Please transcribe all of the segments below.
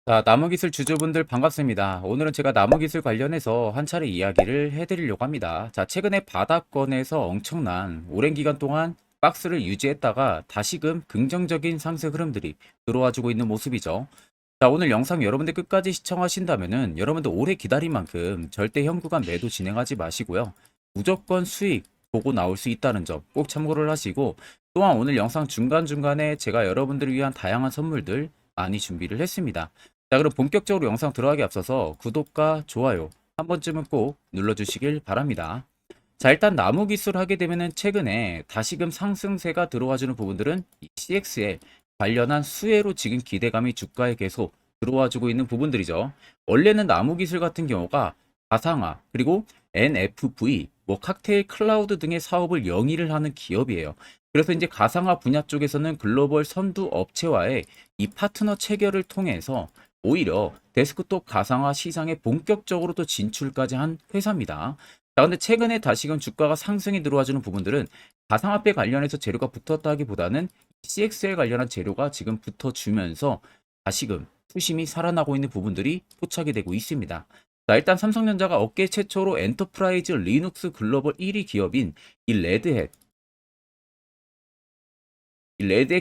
자, 나무기술 주주분들 반갑습니다. 오늘은 제가 나무기술 관련해서 한 차례 이야기를 해드리려고 합니다. 자, 최근에 바닥권에서 엄청난 오랜 기간 동안 박스를 유지했다가 다시금 긍정적인 상승 흐름들이 들어와주고 있는 모습이죠. 자, 오늘 영상 여러분들 끝까지 시청하신다면은 여러분들 오래 기다린 만큼 절대 현구간 매도 진행하지 마시고요. 무조건 수익 보고 나올 수 있다는 점 꼭 참고를 하시고, 또한 오늘 영상 중간중간에 제가 여러분들을 위한 다양한 선물들 많이 준비를 했습니다. 자, 그럼 본격적으로 영상 들어가기 앞서서 구독과 좋아요 한 번쯤은 꼭 눌러주시길 바랍니다. 자, 일단 나무 기술 하게 되면은 최근에 다시금 상승세가 들어와주는 부분들은 이 CXL 관련한 수혜로 지금 기대감이 주가에 계속 들어와주고 있는 부분들이죠. 원래는 나무 기술 같은 경우가 가상화 그리고 NFV 뭐 칵테일 클라우드 등의 사업을 영위를 하는 기업이에요. 그래서 이제 가상화 분야 쪽에서는 글로벌 선두 업체와의 이 파트너 체결을 통해서 오히려 데스크톱 가상화 시장에 본격적으로 또 진출까지 한 회사입니다. 자, 근데 최근에 다시금 주가가 상승이 들어와주는 부분들은 가상화폐 관련해서 재료가 붙었다기보다는 CXL 관련한 재료가 지금 붙어주면서 다시금 수심이 살아나고 있는 부분들이 포착이 되고 있습니다. 자, 일단 삼성전자가 업계 최초로 엔터프라이즈 리눅스 글로벌 1위 기업인 이 레드햇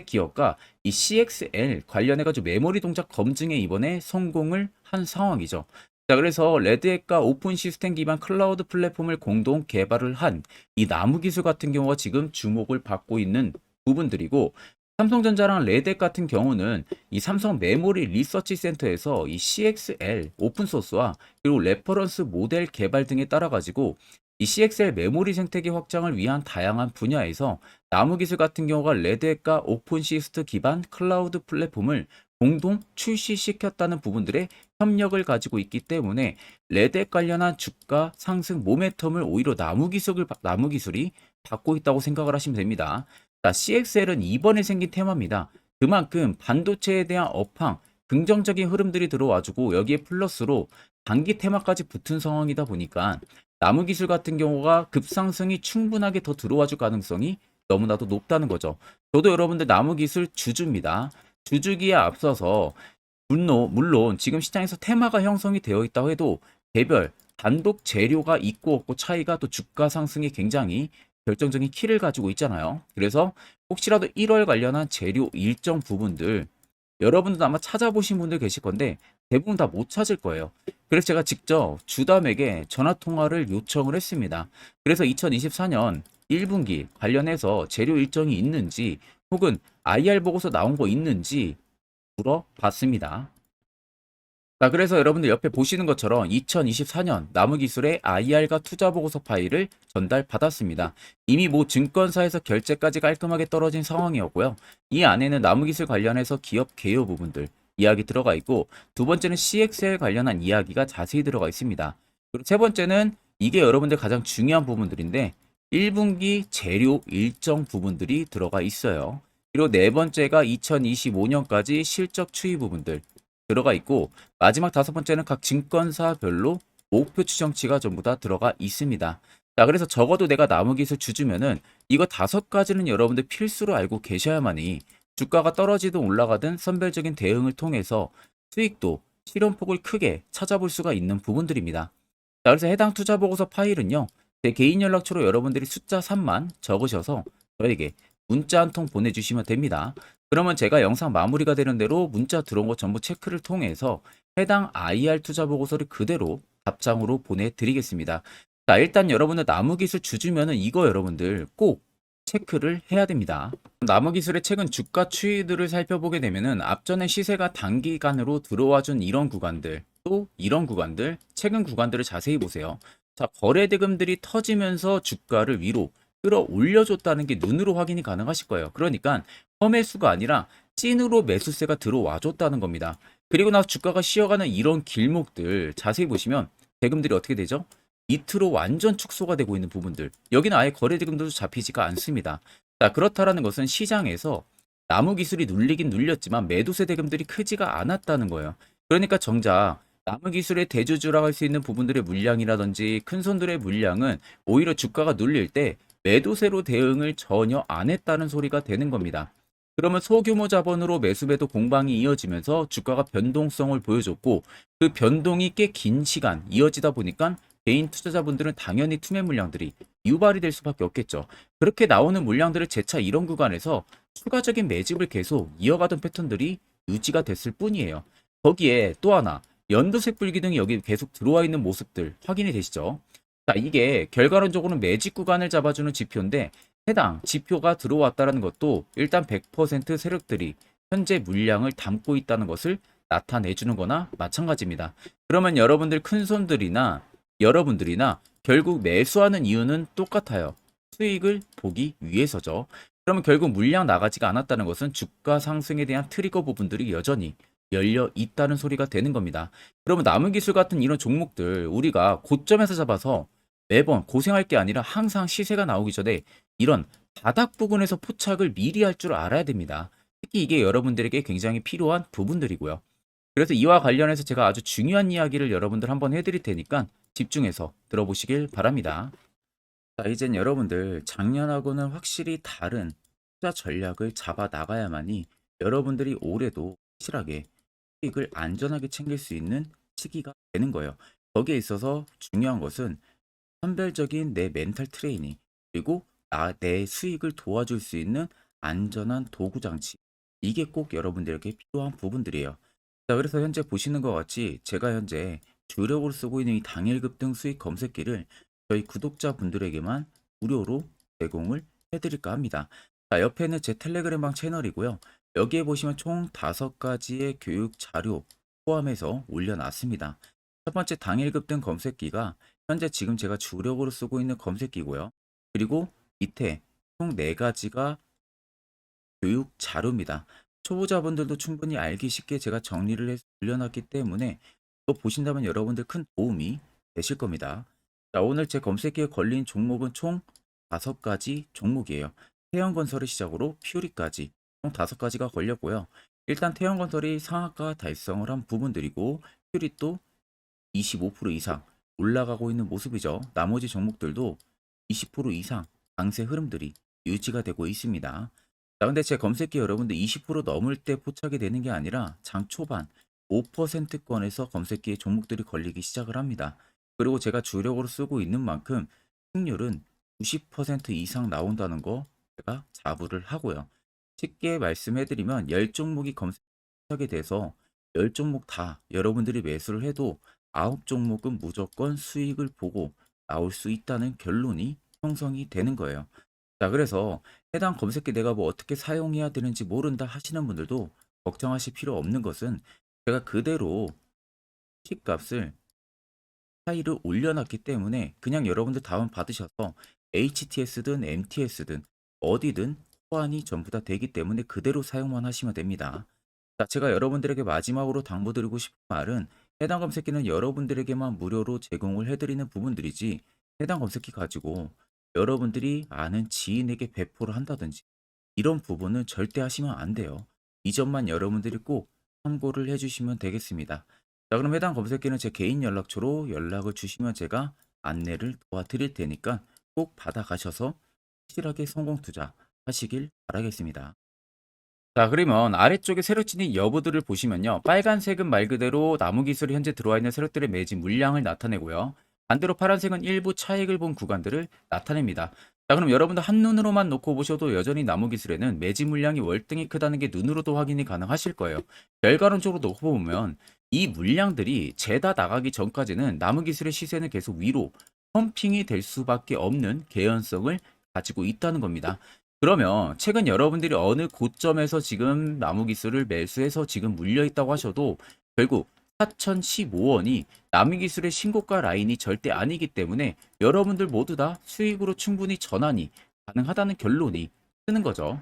기업과 이 CXL 관련해가지고 메모리 동작 검증에 이번에 성공을 한 상황이죠. 자, 그래서 레드햇과 오픈 시스템 기반 클라우드 플랫폼을 공동 개발을 한 이 나무 기술 같은 경우가 지금 주목을 받고 있는 부분들이고, 삼성전자랑 레드햇 같은 경우는 이 삼성 메모리 리서치 센터에서 이 CXL 오픈소스와 그리고 레퍼런스 모델 개발 등에 따라 가지고 이 CXL 메모리 생태계 확장을 위한 다양한 분야에서 나무기술 같은 경우가 레드햇과 오픈시스트 기반 클라우드 플랫폼을 공동 출시시켰다는 부분들의 협력을 가지고 있기 때문에 레드햇 관련한 주가 상승 모멘텀을 오히려 나무기술이 받고 있다고 생각을 하시면 됩니다. 자, CXL은 이번에 생긴 테마입니다. 그만큼 반도체에 대한 업황, 긍정적인 흐름들이 들어와주고 여기에 플러스로 단기 테마까지 붙은 상황이다 보니까 나무기술 같은 경우가 급상승이 충분하게 더 들어와줄 가능성이 너무나도 높다는 거죠. 저도 여러분들 나무기술 주주입니다. 주주기에 앞서서 물론 지금 시장에서 테마가 형성이 되어 있다고 해도 개별 단독 재료가 있고 없고 차이가 또 주가 상승에 굉장히 결정적인 키를 가지고 있잖아요. 그래서 혹시라도 1월 관련한 재료 일정 부분들 여러분들도 아마 찾아보신 분들 계실 건데 대부분 다 못 찾을 거예요. 그래서 제가 직접 주담에게 전화 통화를 요청을 했습니다. 그래서 2024년 1분기 관련해서 재료 일정이 있는지 혹은 IR 보고서 나온 거 있는지 물어봤습니다. 자, 그래서 여러분들 옆에 보시는 것처럼 2024년 나무기술의 IR과 투자보고서 파일을 전달받았습니다. 이미 모 증권사에서 결제까지 깔끔하게 떨어진 상황이었고요. 이 안에는 나무기술 관련해서 기업 개요 부분들 이야기 들어가 있고, 두 번째는 CXL 관련한 이야기가 자세히 들어가 있습니다. 그리고 세 번째는 이게 여러분들 가장 중요한 부분들인데 1분기 재료 일정 부분들이 들어가 있어요. 그리고 네 번째가 2025년까지 실적 추이 부분들 들어가 있고, 마지막 다섯 번째는 각 증권사별로 목표 추정치가 전부 다 들어가 있습니다. 자, 그래서 적어도 내가 나무기술 주주면은 이거 다섯 가지는 여러분들 필수로 알고 계셔야만이 주가가 떨어지든 올라가든 선별적인 대응을 통해서 수익도 실현폭을 크게 찾아볼 수가 있는 부분들입니다. 자, 그래서 해당 투자 보고서 파일은요, 제 개인 연락처로 여러분들이 숫자 3만 적으셔서 저에게 문자 한 통 보내주시면 됩니다. 그러면 제가 영상 마무리가 되는 대로 문자 들어온 거 전부 체크를 통해서 해당 IR 투자 보고서를 그대로 답장으로 보내드리겠습니다. 자, 일단 여러분들 나무기술 주주면은 이거 여러분들 꼭 체크를 해야 됩니다. 나무기술의 최근 주가 추이들을 살펴보게 되면은 앞전에 시세가 단기간으로 들어와준 이런 구간들, 또 이런 구간들, 최근 구간들을 자세히 보세요. 자, 거래 대금들이 터지면서 주가를 위로 끌어올려줬다는 게 눈으로 확인이 가능하실 거예요. 그러니까 펌매수가 아니라 찐으로 매수세가 들어와 줬다는 겁니다. 그리고 나서 주가가 쉬어가는 이런 길목들 자세히 보시면 대금들이 어떻게 되죠? 이틀로 완전 축소가 되고 있는 부분들, 여기는 아예 거래 대금도 잡히지가 않습니다. 자, 그렇다라는 것은 시장에서 나무 기술이 눌리긴 눌렸지만 매도세 대금들이 크지가 않았다는 거예요. 그러니까 정작 나무 기술의 대주주라고 할 수 있는 부분들의 물량이라든지 큰 손들의 물량은 오히려 주가가 눌릴 때 매도세로 대응을 전혀 안 했다는 소리가 되는 겁니다. 그러면 소규모 자본으로 매수매도 공방이 이어지면서 주가가 변동성을 보여줬고 그 변동이 꽤 긴 시간 이어지다 보니까 개인 투자자분들은 당연히 투매 물량들이 유발이 될 수밖에 없겠죠. 그렇게 나오는 물량들을 재차 이런 구간에서 추가적인 매집을 계속 이어가던 패턴들이 유지가 됐을 뿐이에요. 거기에 또 하나 연두색 불기둥이 여기 계속 들어와 있는 모습들 확인이 되시죠? 자, 이게 결과론적으로는 매집 구간을 잡아주는 지표인데 해당 지표가 들어왔다는 것도 일단 100% 세력들이 현재 물량을 담고 있다는 것을 나타내주는 거나 마찬가지입니다. 그러면 여러분들이나 결국 매수하는 이유는 똑같아요. 수익을 보기 위해서죠. 그러면 결국 물량 나가지가 않았다는 것은 주가 상승에 대한 트리거 부분들이 여전히 열려 있다는 소리가 되는 겁니다. 그러면 남은기술 같은 이런 종목들 우리가 고점에서 잡아서 매번 고생할 게 아니라 항상 시세가 나오기 전에 이런 바닥 부근에서 포착을 미리 할 줄 알아야 됩니다. 특히 이게 여러분들에게 굉장히 필요한 부분들이고요. 그래서 이와 관련해서 제가 아주 중요한 이야기를 여러분들 한번 해드릴 테니까 집중해서 들어보시길 바랍니다. 자, 이젠 여러분들 작년하고는 확실히 다른 투자 전략을 잡아 나가야만이 여러분들이 올해도 확실하게 수익을 안전하게 챙길 수 있는 시기가 되는 거예요. 거기에 있어서 중요한 것은 선별적인 내 멘탈 트레이닝, 그리고 내 수익을 도와줄 수 있는 안전한 도구 장치. 이게 꼭 여러분들에게 필요한 부분들이에요. 자, 그래서 현재 보시는 것 같이 제가 현재 주력으로 쓰고 있는 이 당일 급등 수익 검색기를 저희 구독자분들에게만 무료로 제공을 해드릴까 합니다. 자, 옆에는 제 텔레그램방 채널이고요. 여기에 보시면 총 5가지의 교육 자료 포함해서 올려놨습니다. 첫 번째 당일 급등 검색기가 현재 지금 제가 주력으로 쓰고 있는 검색기고요. 그리고 밑에 총 4가지가 교육 자료입니다. 초보자분들도 충분히 알기 쉽게 제가 정리를 해서 올려놨기 때문에 또 보신다면 여러분들 큰 도움이 되실 겁니다. 자, 오늘 제 검색기에 걸린 종목은 총 5가지 종목이에요. 태형건설을 시작으로 퓨리까지 총 5가지가 걸렸고요. 일단 태형건설이 상한가 달성을 한 부분들이고 퓨리 또 25% 이상 올라가고 있는 모습이죠. 나머지 종목들도 20% 이상 강세 흐름들이 유지가 되고 있습니다. 자, 근데 제 검색기 여러분들 20% 넘을 때 포착이 되는 게 아니라 장 초반 5%권에서 검색기에 종목들이 걸리기 시작을 합니다. 그리고 제가 주력으로 쓰고 있는 만큼 승률은 90% 이상 나온다는 거 제가 자부를 하고요. 쉽게 말씀해드리면 10종목이 검색하게 돼서 10종목 다 여러분들이 매수를 해도 9종목은 무조건 수익을 보고 나올 수 있다는 결론이 형성이 되는 거예요. 자, 그래서 해당 검색기 내가 뭐 어떻게 사용해야 되는지 모른다 하시는 분들도 걱정하실 필요 없는 것은 제가 그대로 킥값을 차이를 올려놨기 때문에 그냥 여러분들 다운 받으셔서 HTS든 MTS든 어디든 호환이 전부 다 되기 때문에 그대로 사용만 하시면 됩니다. 자, 제가 여러분들에게 마지막으로 당부드리고 싶은 말은 해당 검색기는 여러분들에게만 무료로 제공을 해드리는 부분들이지 해당 검색기 가지고 여러분들이 아는 지인에게 배포를 한다든지 이런 부분은 절대 하시면 안 돼요. 이 점만 여러분들이 꼭 참고를 해주시면 되겠습니다. 자, 그럼 해당 검색기는 제 개인 연락처로 연락을 주시면 제가 안내를 도와드릴 테니까 꼭 받아가셔서 확실하게 성공 투자 하시길 바라겠습니다. 자, 그러면 아래쪽에 세력 진입 여부들을 보시면요. 빨간색은 말 그대로 나무 기술이 현재 들어와 있는 세력들의 매집 물량을 나타내고요. 반대로 파란색은 일부 차익을 본 구간들을 나타냅니다. 자, 그럼 여러분들 한눈으로만 놓고 보셔도 여전히 나무 기술에는 매집 물량이 월등히 크다는 게 눈으로도 확인이 가능하실 거예요. 결과론적으로 놓고 보면 이 물량들이 재다 나가기 전까지는 나무 기술의 시세는 계속 위로 펌핑이 될 수밖에 없는 개연성을 가지고 있다는 겁니다. 그러면 최근 여러분들이 어느 고점에서 지금 나무기술을 매수해서 지금 물려 있다고 하셔도 결국 4,015원이 나무기술의 신고가 라인이 절대 아니기 때문에 여러분들 모두 다 수익으로 충분히 전환이 가능하다는 결론이 뜨는 거죠.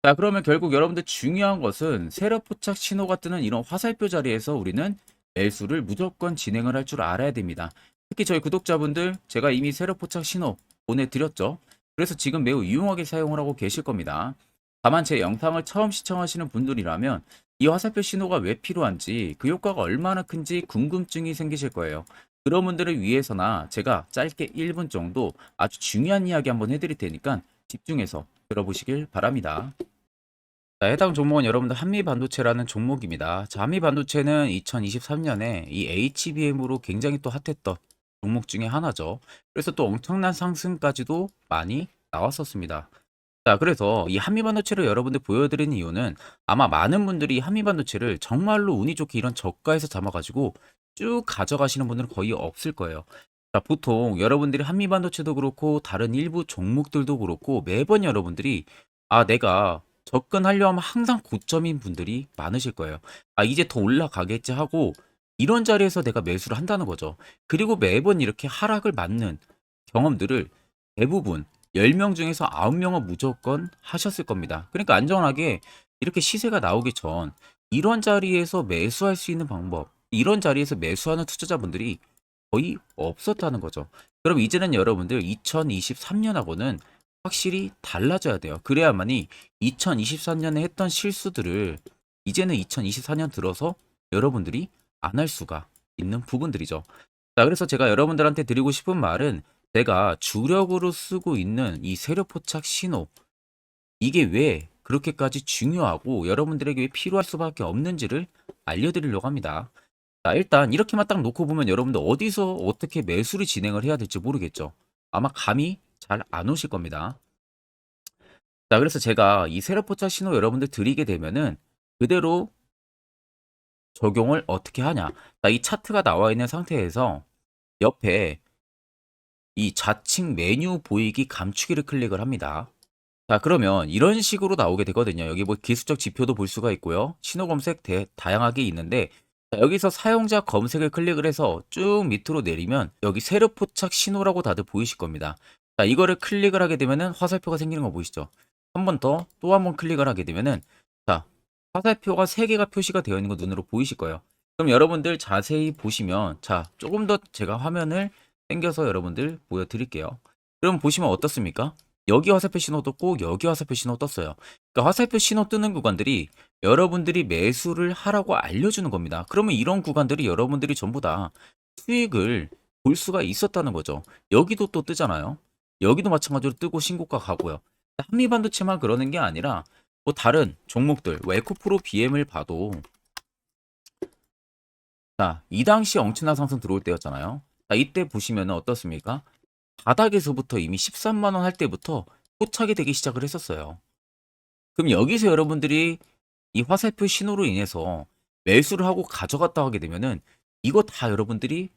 자, 그러면 결국 여러분들 중요한 것은 세력 포착 신호가 뜨는 이런 화살표 자리에서 우리는 매수를 무조건 진행을 할 줄 알아야 됩니다. 특히 저희 구독자분들 제가 이미 세력 포착 신호 보내드렸죠. 그래서 지금 매우 유용하게 사용을 하고 계실 겁니다. 다만 제 영상을 처음 시청하시는 분들이라면 이 화살표 신호가 왜 필요한지 그 효과가 얼마나 큰지 궁금증이 생기실 거예요. 그런 분들을 위해서나 제가 짧게 1분 정도 아주 중요한 이야기 한번 해드릴 테니까 집중해서 들어보시길 바랍니다. 자, 해당 종목은 여러분들 한미반도체라는 종목입니다. 자, 한미반도체는 2023년에 이 HBM으로 굉장히 또 핫했던 종목 중에 하나죠. 그래서 또 엄청난 상승까지도 많이 나왔었습니다. 자, 그래서 이 한미반도체를 여러분들 보여드리는 이유는 아마 많은 분들이 한미반도체를 정말로 운이 좋게 이런 저가에서 잡아가지고 쭉 가져가시는 분들은 거의 없을 거예요. 자, 보통 여러분들이 한미반도체도 그렇고 다른 일부 종목들도 그렇고 매번 여러분들이 내가 접근하려 하면 항상 고점인 분들이 많으실 거예요. 이제 더 올라가겠지 하고 이런 자리에서 내가 매수를 한다는 거죠. 그리고 매번 이렇게 하락을 맞는 경험들을 대부분 10명 중에서 9명은 무조건 하셨을 겁니다. 그러니까 안전하게 이렇게 시세가 나오기 전 이런 자리에서 매수할 수 있는 방법, 이런 자리에서 매수하는 투자자분들이 거의 없었다는 거죠. 그럼 이제는 여러분들 2023년하고는 확실히 달라져야 돼요. 그래야만이 2023년에 했던 실수들을 이제는 2024년 들어서 여러분들이 안 할 수가 있는 부분들이죠. 자, 그래서 제가 여러분들한테 드리고 싶은 말은 내가 주력으로 쓰고 있는 이 세력 포착 신호, 이게 왜 그렇게까지 중요하고 여러분들에게 왜 필요할 수밖에 없는지를 알려드리려고 합니다. 자, 일단 이렇게만 딱 놓고 보면 여러분들 어디서 어떻게 매수를 진행을 해야 될지 모르겠죠. 아마 감이 잘 안 오실 겁니다. 자, 그래서 제가 이 세력 포착 신호 여러분들 드리게 되면은 그대로 적용을 어떻게 하냐. 자, 이 차트가 나와 있는 상태에서 옆에 이 좌측 메뉴 보이기 감추기를 클릭을 합니다. 자, 그러면 이런 식으로 나오게 되거든요. 여기 뭐 기술적 지표도 볼 수가 있고요. 신호 검색 다양하게 있는데 자, 여기서 사용자 검색을 클릭을 해서 쭉 밑으로 내리면 여기 세력 포착 신호라고 다들 보이실 겁니다. 자, 이거를 클릭을 하게 되면은 화살표가 생기는 거 보이시죠? 한 번 더 또 한 번 클릭을 하게 되면은 자, 화살표가 3개가 표시가 되어 있는 거 눈으로 보이실 거예요. 그럼 여러분들 자세히 보시면 자, 조금 더 제가 화면을 당겨서 여러분들 보여드릴게요. 그럼 보시면 어떻습니까? 여기 화살표 신호 떴고 여기 화살표 신호 떴어요. 그러니까 화살표 신호 뜨는 구간들이 여러분들이 매수를 하라고 알려주는 겁니다. 그러면 이런 구간들이 여러분들이 전부 다 수익을 볼 수가 있었다는 거죠. 여기도 또 뜨잖아요. 여기도 마찬가지로 뜨고 신고가 가고요. 한미반도체만 그러는 게 아니라 뭐 다른 종목들, 뭐 에코프로 BM을 봐도 자, 이 당시 엄청난 상승 들어올 때였잖아요. 자, 이때 보시면 어떻습니까? 바닥에서부터 이미 13만 원 할 때부터 포착이 되기 시작을 했었어요. 그럼 여기서 여러분들이 이 화살표 신호로 인해서 매수를 하고 가져갔다 하게 되면은 이거 다 여러분들이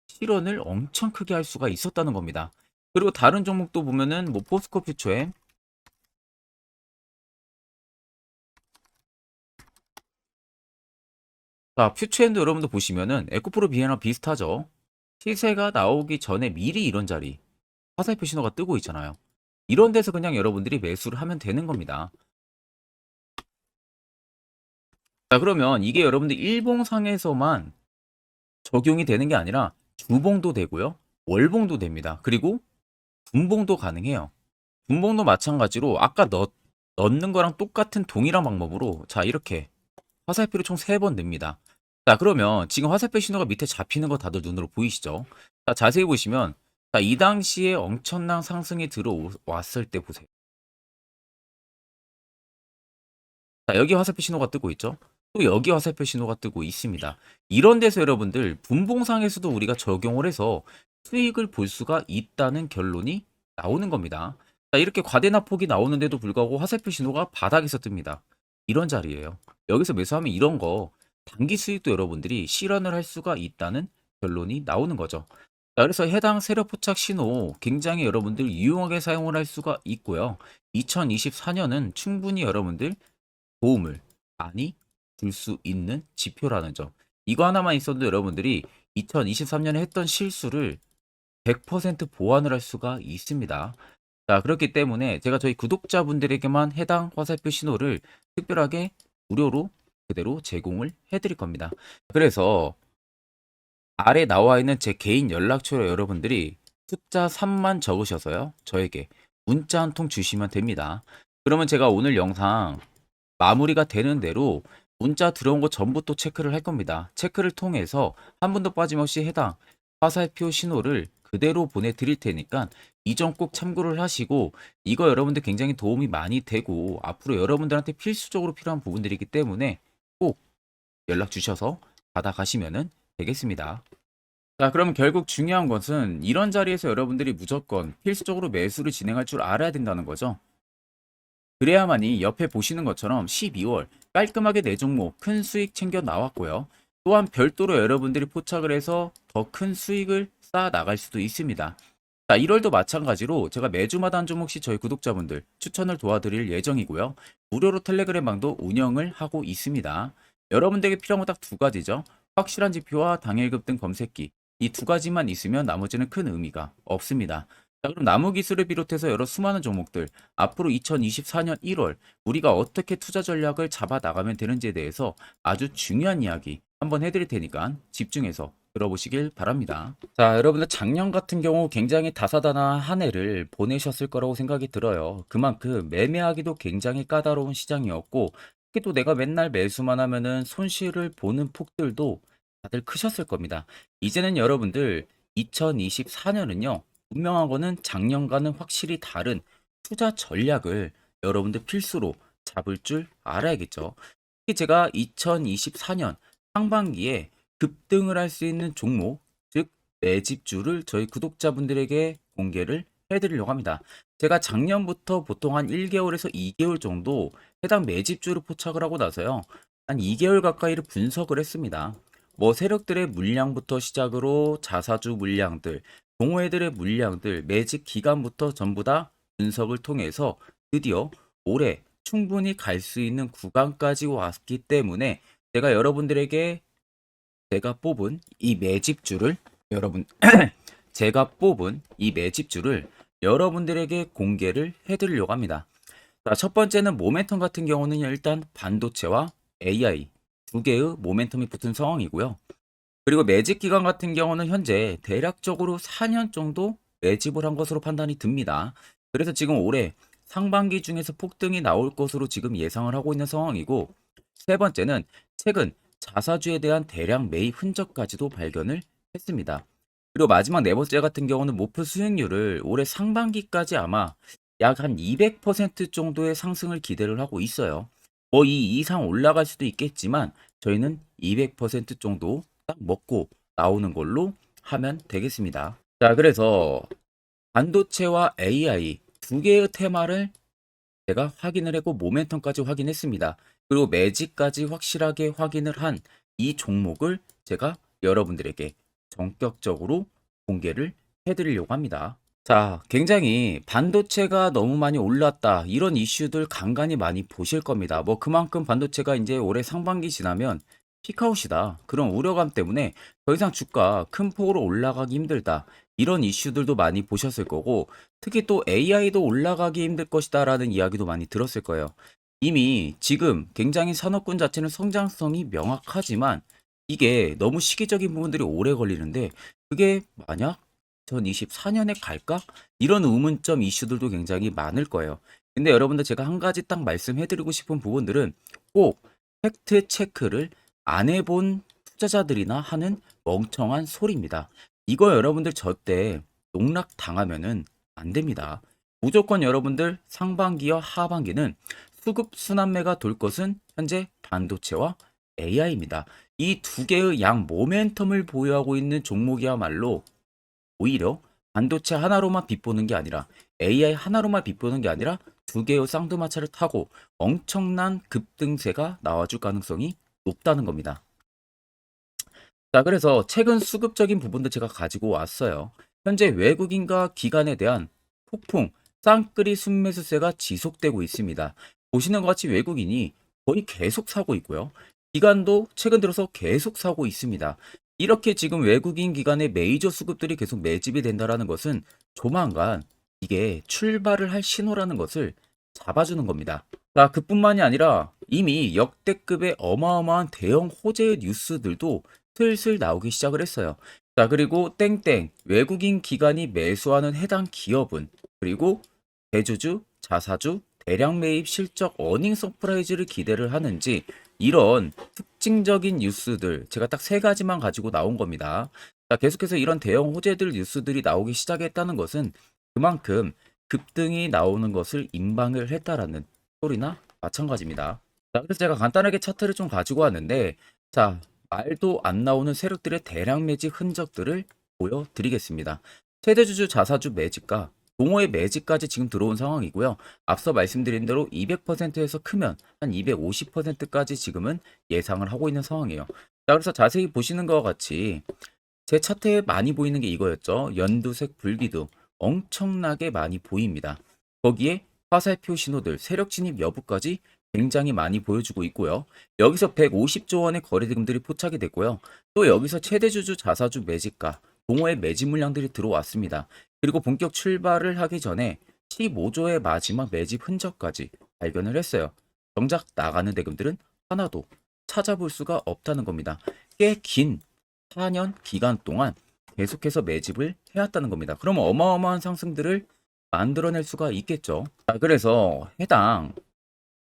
실현을 엄청 크게 할 수가 있었다는 겁니다. 그리고 다른 종목도 보면은 뭐 포스코 퓨처엠, 자, 퓨처엠도 여러분들 보시면은 에코프로 비에나 비슷하죠. 시세가 나오기 전에 미리 이런 자리 화살표 신호가 뜨고 있잖아요. 이런 데서 그냥 여러분들이 매수를 하면 되는 겁니다. 자, 그러면 이게 여러분들 일봉상에서만 적용이 되는 게 아니라 주봉도 되고요. 월봉도 됩니다. 그리고 분봉도 가능해요. 분봉도 마찬가지로 아까 넣는 거랑 똑같은 동일한 방법으로 자, 이렇게 화살표를 총 3번 냅니다. 자, 그러면 지금 화살표 신호가 밑에 잡히는 거 다들 눈으로 보이시죠? 자, 자세히 보시면 자, 이 당시에 엄청난 상승이 들어왔을 때 보세요. 자, 여기 화살표 신호가 뜨고 있죠? 또 여기 화살표 신호가 뜨고 있습니다. 이런 데서 여러분들 분봉상에서도 우리가 적용을 해서 수익을 볼 수가 있다는 결론이 나오는 겁니다. 자, 이렇게 과대납폭이 나오는데도 불구하고 화살표 신호가 바닥에서 뜹니다. 이런 자리예요. 여기서 매수하면 이런 거 단기 수익도 여러분들이 실현을 할 수가 있다는 결론이 나오는 거죠. 자, 그래서 해당 세력 포착 신호 굉장히 여러분들 유용하게 사용을 할 수가 있고요. 2024년은 충분히 여러분들 도움을 많이 줄 수 있는 지표라는 점. 이거 하나만 있어도 여러분들이 2023년에 했던 실수를 100% 보완을 할 수가 있습니다. 자, 그렇기 때문에 제가 저희 구독자분들에게만 해당 화살표 신호를 특별하게 무료로 그대로 제공을 해드릴 겁니다. 그래서 아래 나와 있는 제 개인 연락처로 여러분들이 숫자 3만 적으셔서요. 저에게 문자 한 통 주시면 됩니다. 그러면 제가 오늘 영상 마무리가 되는 대로 문자 들어온 거 전부 또 체크를 할 겁니다. 체크를 통해서 한 분도 빠짐없이 해당 화살표 신호를 그대로 보내드릴 테니까 이 점 꼭 참고를 하시고 이거 여러분들 굉장히 도움이 많이 되고 앞으로 여러분들한테 필수적으로 필요한 부분들이기 때문에 꼭 연락 주셔서 받아가시면 되겠습니다. 자, 그러면 결국 중요한 것은 이런 자리에서 여러분들이 무조건 필수적으로 매수를 진행할 줄 알아야 된다는 거죠. 그래야만이 옆에 보시는 것처럼 12월 깔끔하게 네 종목 큰 수익 챙겨 나왔고요. 또한 별도로 여러분들이 포착을 해서 더 큰 수익을 쌓아 나갈 수도 있습니다. 자, 1월도 마찬가지로 제가 매주마다 한 종목씩 저희 구독자분들 추천을 도와드릴 예정이고요. 무료로 텔레그램 방도 운영을 하고 있습니다. 여러분들에게 필요한 건 딱 두 가지죠. 확실한 지표와 당일급 등 검색기. 이 두 가지만 있으면 나머지는 큰 의미가 없습니다. 자, 그럼 나무 기술을 비롯해서 여러 수많은 종목들, 앞으로 2024년 1월 우리가 어떻게 투자 전략을 잡아 나가면 되는지에 대해서 아주 중요한 이야기 한번 해드릴 테니까 집중해서 들어보시길 바랍니다. 자, 여러분들 작년 같은 경우 굉장히 다사다난한 한 해를 보내셨을 거라고 생각이 들어요. 그만큼 매매하기도 굉장히 까다로운 시장이었고, 특히 또 내가 맨날 매수만 하면은 손실을 보는 폭들도 다들 크셨을 겁니다. 이제는 여러분들 2024년은요, 분명한 거는 작년과는 확실히 다른 투자 전략을 여러분들 필수로 잡을 줄 알아야겠죠. 특히 제가 2024년 상반기에 급등을 할 수 있는 종목, 즉 매집주를 저희 구독자분들에게 공개를 해드리려고 합니다. 제가 작년부터 보통 한 1개월에서 2개월 정도 해당 매집주를 포착을 하고 나서요. 한 2개월 가까이를 분석을 했습니다. 뭐 세력들의 물량부터 시작으로 자사주 물량들, 동호회들의 물량들, 매집 기간부터 전부 다 분석을 통해서 드디어 올해 충분히 갈 수 있는 구간까지 왔기 때문에 제가 여러분들에게 제가 뽑은 이 매집주를 여러분 제가 뽑은 이 매집주를 여러분들에게 공개를 해드리려고 합니다. 자, 첫 번째는 모멘텀 같은 경우는 일단 반도체와 AI 두 개의 모멘텀이 붙은 상황이고요. 그리고 매집 기간 같은 경우는 현재 대략적으로 4년 정도 매집을 한 것으로 판단이 듭니다. 그래서 지금 올해 상반기 중에서 폭등이 나올 것으로 지금 예상을 하고 있는 상황이고, 세 번째는 최근 자사주에 대한 대량 매입 흔적까지도 발견을 했습니다. 그리고 마지막 네 번째 같은 경우는 목표 수익률을 올해 상반기까지 아마 약 한 200% 정도의 상승을 기대를 하고 있어요. 뭐 이 이상 올라갈 수도 있겠지만 저희는 200% 정도 딱 먹고 나오는 걸로 하면 되겠습니다. 자, 그래서 반도체와 AI 두 개의 테마를 제가 확인을 했고 모멘텀까지 확인했습니다. 그리고 매직까지 확실하게 확인을 한 이 종목을 제가 여러분들에게 전격적으로 공개를 해드리려고 합니다. 자, 굉장히 반도체가 너무 많이 올랐다, 이런 이슈들 간간히 많이 보실 겁니다. 뭐 그만큼 반도체가 이제 올해 상반기 지나면 피크아웃이다, 그런 우려감 때문에 더 이상 주가 큰 폭으로 올라가기 힘들다, 이런 이슈들도 많이 보셨을 거고, 특히 또 AI도 올라가기 힘들 것이다 라는 이야기도 많이 들었을 거예요. 이미 지금 굉장히 산업군 자체는 성장성이 명확하지만 이게 너무 시기적인 부분들이 오래 걸리는데, 그게 만약 2024년에 갈까? 이런 의문점 이슈들도 굉장히 많을 거예요. 근데 여러분들 제가 한 가지 딱 말씀해드리고 싶은 부분들은 꼭 팩트 체크를 안 해본 투자자들이나 하는 멍청한 소리입니다. 이거 여러분들 저때 농락 당하면은 안 됩니다. 무조건 여러분들 상반기와 하반기는 수급 순환매가 돌 것은 현재 반도체와 AI입니다. 이 두 개의 양 모멘텀을 보유하고 있는 종목이야말로 오히려 반도체 하나로만 빗보는 게 아니라 AI 하나로만 빗보는 게 아니라 두 개의 쌍두마차를 타고 엄청난 급등세가 나와줄 가능성이 높다는 겁니다. 자, 그래서 최근 수급적인 부분도 제가 가지고 왔어요. 현재 외국인과 기관에 대한 폭풍 쌍끌이 순매수세가 지속되고 있습니다. 보시는 것 같이 외국인이 거의 계속 사고 있고요. 기관도 최근 들어서 계속 사고 있습니다. 이렇게 지금 외국인 기관의 메이저 수급들이 계속 매집이 된다라는 것은 조만간 이게 출발을 할 신호라는 것을 잡아주는 겁니다. 자, 그뿐만이 아니라 이미 역대급의 어마어마한 대형 호재의 뉴스들도 슬슬 나오기 시작을 했어요. 자, 그리고 땡땡 외국인 기관이 매수하는 해당 기업은, 그리고 대주주, 자사주, 대량 매입 실적 어닝 서프라이즈를 기대를 하는지, 이런 특징적인 뉴스들 제가 딱 세 가지만 가지고 나온 겁니다. 자, 계속해서 이런 대형 호재들 뉴스들이 나오기 시작했다는 것은 그만큼 급등이 나오는 것을 임방을 했다라는 소리나 마찬가지입니다. 자, 그래서 제가 간단하게 차트를 좀 가지고 왔는데, 자, 말도 안 나오는 세력들의 대량 매집 흔적들을 보여드리겠습니다. 최대주주 자사주 매집과 동호회 매집까지 지금 들어온 상황이고요. 앞서 말씀드린 대로 200%에서 크면 한 250%까지 지금은 예상을 하고 있는 상황이에요. 자, 그래서 자세히 보시는 것과 같이 제 차트에 많이 보이는 게 이거였죠. 연두색 불기둥 엄청나게 많이 보입니다. 거기에 화살표 신호들, 세력 진입 여부까지 굉장히 많이 보여주고 있고요. 여기서 150조 원의 거래대금들이 포착이 됐고요. 또 여기서 최대주주 자사주 매집가, 동호회 매집 물량들이 들어왔습니다. 그리고 본격 출발을 하기 전에 15조의 마지막 매집 흔적까지 발견을 했어요. 정작 나가는 대금들은 하나도 찾아볼 수가 없다는 겁니다. 꽤 긴 4년 기간 동안 계속해서 매집을 해왔다는 겁니다. 그러면 어마어마한 상승들을 만들어낼 수가 있겠죠. 자, 그래서 해당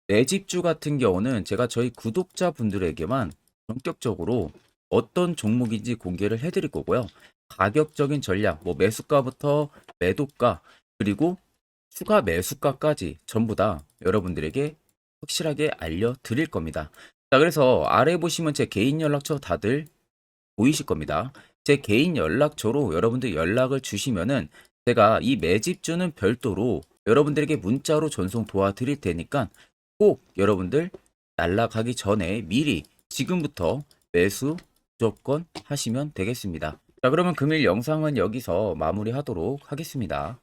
매집주 같은 경우는 제가 저희 구독자분들에게만 본격적으로 어떤 종목인지 공개를 해드릴 거고요. 가격적인 전략, 뭐 매수가부터 매도가, 그리고 추가 매수가까지 전부 다 여러분들에게 확실하게 알려드릴 겁니다. 자, 그래서 아래 보시면 제 개인 연락처 다들 보이실 겁니다. 제 개인 연락처로 여러분들 연락을 주시면은 제가 이 매집주는 별도로 여러분들에게 문자로 전송 도와드릴 테니까 꼭 여러분들 날라가기 전에 미리 지금부터 매수 무조건 하시면 되겠습니다. 자, 그러면 금일 영상은 여기서 마무리하도록 하겠습니다.